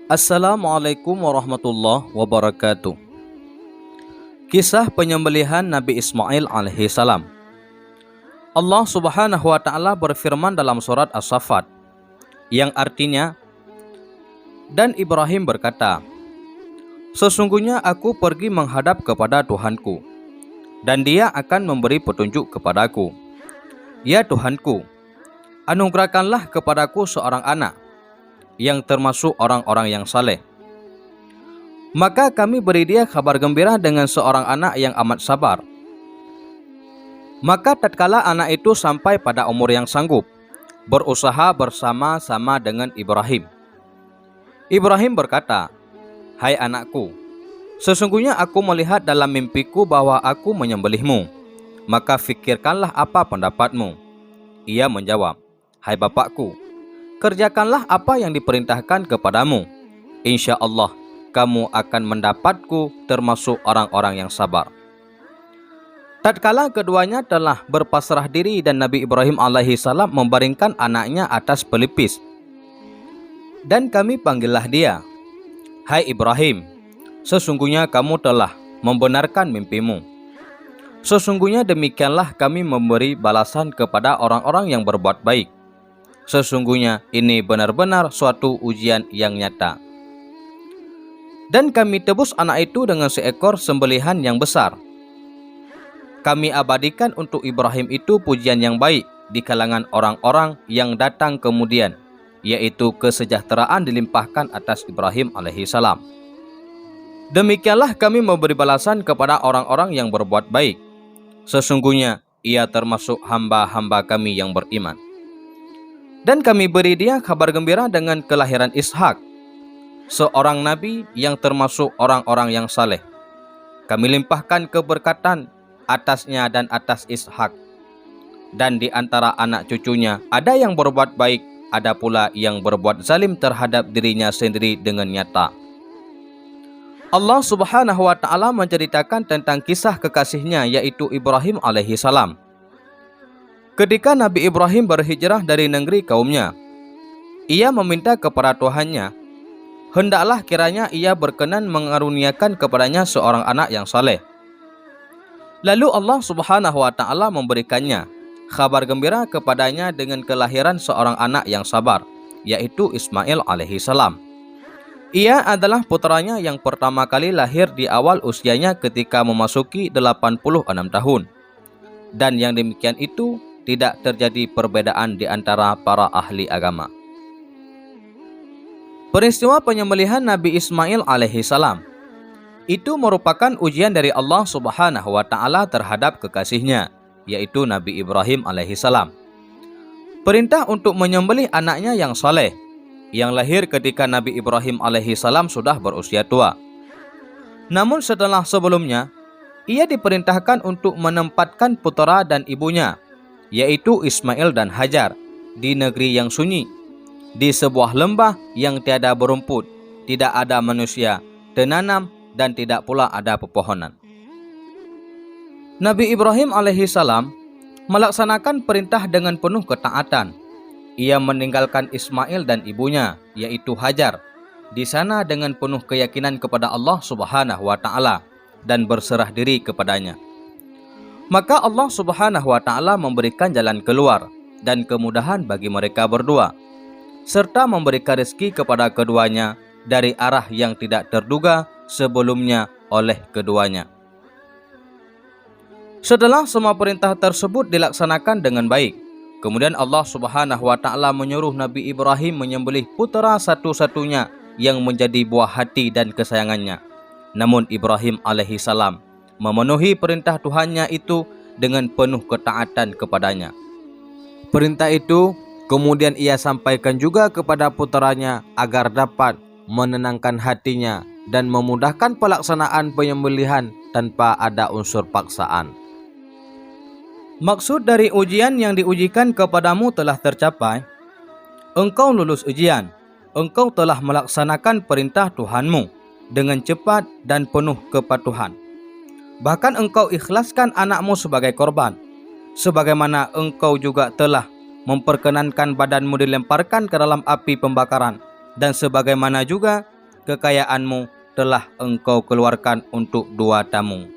Assalamualaikum warahmatullahi wabarakatuh. Kisah penyembelihan Nabi Ismail alaihi salam. Allah Subhanahu wa taala berfirman dalam surat As-Saffat yang artinya, dan Ibrahim berkata, sesungguhnya aku pergi menghadap kepada Tuhanku, dan Dia akan memberi petunjuk kepadaku. Ya Tuhanku, anugerahkanlah kepadaku seorang anak yang termasuk orang-orang yang saleh. Maka kami beri dia kabar gembira dengan seorang anak yang amat sabar. Maka tatkala anak itu sampai pada umur yang sanggup, berusaha bersama-sama dengan Ibrahim. Ibrahim berkata, hai anakku, sesungguhnya aku melihat dalam mimpiku bahwa aku menyembelihmu. Maka fikirkanlah apa pendapatmu. Ia menjawab, hai bapakku, kerjakanlah apa yang diperintahkan kepadamu. Insya Allah kamu akan mendapatku termasuk orang-orang yang sabar. Tatkala keduanya telah berpasrah diri dan Nabi Ibrahim alaihi salam membaringkan anaknya atas pelipis. Dan kami panggillah dia, hai Ibrahim, sesungguhnya kamu telah membenarkan mimpimu. Sesungguhnya demikianlah kami memberi balasan kepada orang-orang yang berbuat baik. Sesungguhnya ini benar-benar suatu ujian yang nyata. Dan kami tebus anak itu dengan seekor sembelihan yang besar. Kami abadikan untuk Ibrahim itu pujian yang baik di kalangan orang-orang yang datang kemudian, yaitu kesejahteraan dilimpahkan atas Ibrahim alaihi salam. Demikianlah kami memberi balasan kepada orang-orang yang berbuat baik. Sesungguhnya ia termasuk hamba-hamba kami yang beriman. Dan kami beri dia kabar gembira dengan kelahiran Ishak, seorang nabi yang termasuk orang-orang yang saleh. Kami limpahkan keberkatan atasnya dan atas Ishak. Dan di antara anak cucunya ada yang berbuat baik, ada pula yang berbuat zalim terhadap dirinya sendiri dengan nyata. Allah Subhanahu wa taala menceritakan tentang kisah kekasihnya, yaitu Ibrahim alaihi salam. Ketika Nabi Ibrahim berhijrah dari negeri kaumnya, ia meminta kepada Tuhannya, hendaklah kiranya ia berkenan mengaruniakan kepadanya seorang anak yang saleh. Lalu Allah Subhanahu wa taala memberikannya kabar gembira kepadanya dengan kelahiran seorang anak yang sabar, yaitu Ismail alaihi salam. Ia adalah putranya yang pertama kali lahir di awal usianya ketika memasuki 86 tahun. Dan yang demikian itu tidak terjadi perbedaan di antara para ahli agama. Peristiwa penyembelihan Nabi Ismail alaihi salam itu merupakan ujian dari Allah Subhanahu wa taala terhadap kekasihnya, yaitu Nabi Ibrahim alaihi salam. Perintah untuk menyembelih anaknya yang saleh, yang lahir ketika Nabi Ibrahim alaihi salam sudah berusia tua. Namun setelah sebelumnya, ia diperintahkan untuk menempatkan putera dan ibunya, yaitu Ismail dan Hajar, di negeri yang sunyi, di sebuah lembah yang tiada berumput, tidak ada manusia, tenanam, dan tidak pula ada pepohonan. Nabi Ibrahim alaihi salam melaksanakan perintah dengan penuh ketaatan. Ia meninggalkan Ismail dan ibunya, yaitu Hajar, di sana dengan penuh keyakinan kepada Allah Subhanahu wa taala dan berserah diri kepadanya. Maka Allah Subhanahu wa taala memberikan jalan keluar dan kemudahan bagi mereka berdua, serta memberikan rezeki kepada keduanya dari arah yang tidak terduga sebelumnya oleh keduanya. Setelah semua perintah tersebut dilaksanakan dengan baik, kemudian Allah Subhanahu wa taala menyuruh Nabi Ibrahim menyembelih putera satu-satunya yang menjadi buah hati dan kesayangannya. Namun Ibrahim alaihi salam memenuhi perintah Tuhannya itu dengan penuh ketaatan kepadanya. Perintah itu kemudian ia sampaikan juga kepada puteranya agar dapat menenangkan hatinya dan memudahkan pelaksanaan penyembelihan tanpa ada unsur paksaan. Maksud dari ujian yang diujikan kepadamu telah tercapai. Engkau lulus ujian. Engkau telah melaksanakan perintah Tuhanmu dengan cepat dan penuh kepatuhan. Bahkan engkau ikhlaskan anakmu sebagai korban, sebagaimana engkau juga telah memperkenankan badanmu dilemparkan ke dalam api pembakaran, dan sebagaimana juga kekayaanmu telah engkau keluarkan untuk 2 tamu.